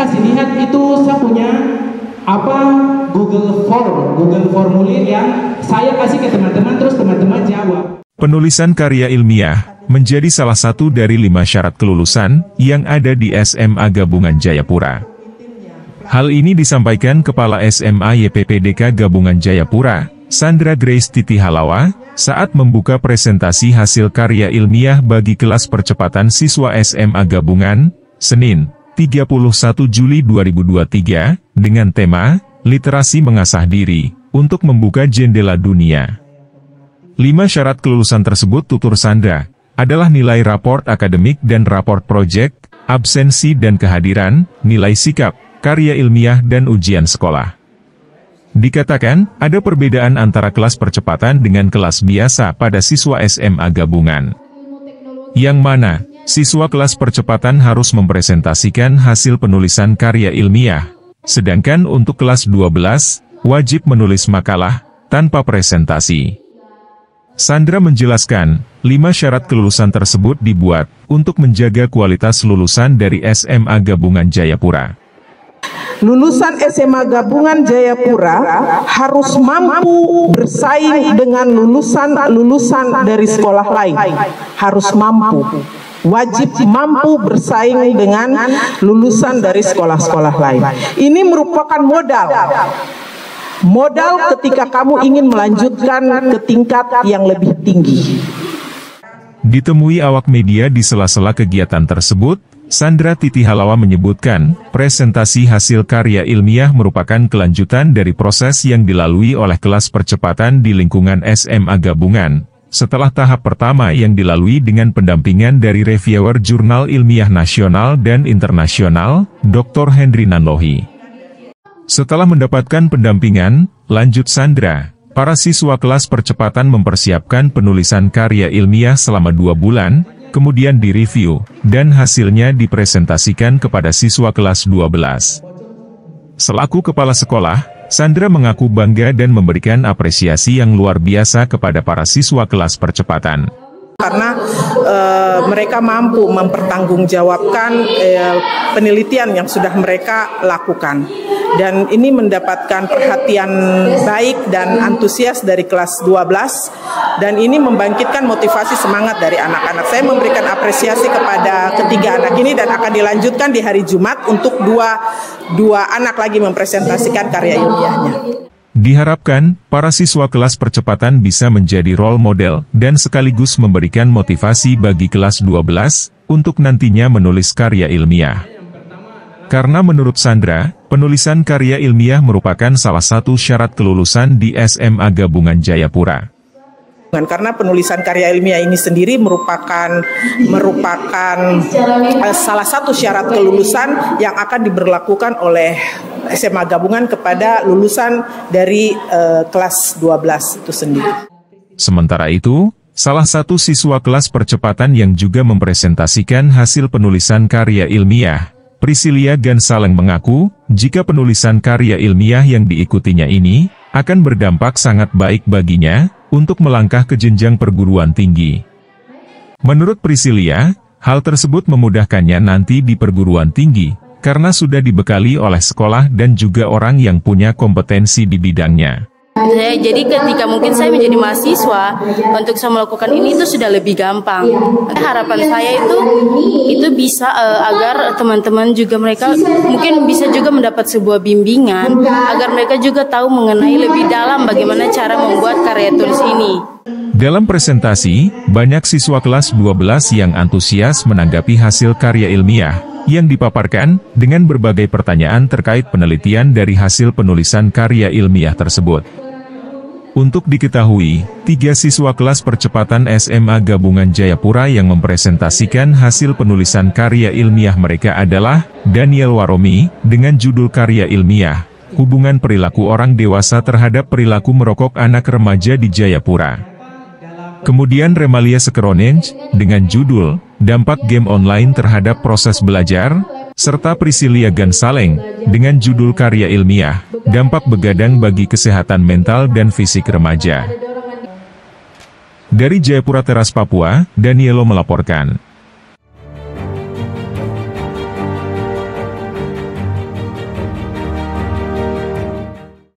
saya kasih lihat itu saya punya Google Formulir yang saya kasih ke teman-teman, terus teman-teman jawab. Penulisan karya ilmiah menjadi salah satu dari 5 syarat kelulusan yang ada di SMA Gabungan Jayapura. Hal ini disampaikan Kepala SMA YPPDK Gabungan Jayapura, Sandra Grace Titi Halawa, saat membuka presentasi hasil karya ilmiah bagi kelas percepatan siswa SMA Gabungan, Senin, 31 Juli 2023, dengan tema, Literasi Mengasah Diri, untuk membuka jendela dunia. 5 syarat kelulusan tersebut, tutur Sandra, adalah nilai raport akademik dan raport proyek, absensi dan kehadiran, nilai sikap, karya ilmiah dan ujian sekolah. Dikatakan, ada perbedaan antara kelas percepatan dengan kelas biasa pada siswa SMA Gabungan. Yang mana, siswa kelas percepatan harus mempresentasikan hasil penulisan karya ilmiah, sedangkan untuk kelas 12, wajib menulis makalah, tanpa presentasi. Sandra menjelaskan, 5 syarat kelulusan tersebut dibuat untuk menjaga kualitas lulusan dari SMA Gabungan Jayapura. Lulusan SMA Gabungan Jayapura harus mampu bersaing dengan lulusan dari sekolah lain. Harus mampu. Wajib mampu bersaing dengan lulusan dari sekolah-sekolah lain. Ini merupakan modal ketika kamu ingin melanjutkan ke tingkat yang lebih tinggi. Ditemui awak media di sela-sela kegiatan tersebut, Sandra Titi Halawa menyebutkan, presentasi hasil karya ilmiah merupakan kelanjutan dari proses yang dilalui oleh kelas percepatan di lingkungan SMA Gabungan, setelah tahap pertama yang dilalui dengan pendampingan dari reviewer jurnal ilmiah nasional dan internasional, Dr. Henry Nanlohi. Setelah mendapatkan pendampingan, lanjut Sandra, para siswa kelas percepatan mempersiapkan penulisan karya ilmiah selama 2 bulan, kemudian direview, dan hasilnya dipresentasikan kepada siswa kelas 12. Selaku kepala sekolah, Sandra mengaku bangga dan memberikan apresiasi yang luar biasa kepada para siswa kelas percepatan. Karena mereka mampu mempertanggungjawabkan penelitian yang sudah mereka lakukan. Dan ini mendapatkan perhatian baik dan antusias dari kelas 12. Dan ini membangkitkan motivasi semangat dari anak-anak. Saya memberikan apresiasi kepada ketiga anak ini dan akan dilanjutkan di hari Jumat untuk dua anak lagi mempresentasikan karya ilmiahnya. Diharapkan, para siswa kelas percepatan bisa menjadi role model dan sekaligus memberikan motivasi bagi kelas 12 untuk nantinya menulis karya ilmiah. Karena menurut Sandra, penulisan karya ilmiah merupakan salah satu syarat kelulusan di SMA Gabungan Jayapura. Karena penulisan karya ilmiah ini sendiri merupakan salah satu syarat kelulusan yang akan diberlakukan oleh SMA Gabungan kepada lulusan dari kelas 12 itu sendiri. Sementara itu, salah satu siswa kelas percepatan yang juga mempresentasikan hasil penulisan karya ilmiah, Priscilia Gansaleng mengaku, jika penulisan karya ilmiah yang diikutinya ini, akan berdampak sangat baik baginya, untuk melangkah ke jenjang perguruan tinggi. Menurut Priscilia, hal tersebut memudahkannya nanti di perguruan tinggi, karena sudah dibekali oleh sekolah dan juga orang yang punya kompetensi di bidangnya. Jadi ketika mungkin saya menjadi mahasiswa, untuk saya melakukan ini itu sudah lebih gampang. Harapan saya itu bisa agar teman-teman juga mereka mungkin bisa juga mendapat sebuah bimbingan, agar mereka juga tahu mengenai lebih dalam bagaimana cara membuat karya tulis ini. Dalam presentasi, banyak siswa kelas 12 yang antusias menanggapi hasil karya ilmiah yang dipaparkan dengan berbagai pertanyaan terkait penelitian dari hasil penulisan karya ilmiah tersebut. Untuk diketahui, 3 siswa kelas percepatan SMA Gabungan Jayapura yang mempresentasikan hasil penulisan karya ilmiah mereka adalah Daniel Waromi dengan judul karya ilmiah, Hubungan Perilaku Orang Dewasa Terhadap Perilaku Merokok Anak Remaja di Jayapura. Kemudian Remalia Sekeronenj dengan judul Dampak Game Online Terhadap Proses Belajar, serta Priscilia Gansaleng dengan judul karya ilmiah, Dampak Begadang Bagi Kesehatan Mental dan Fisik Remaja. Dari Jayapura Teras, Papua, Danielo melaporkan.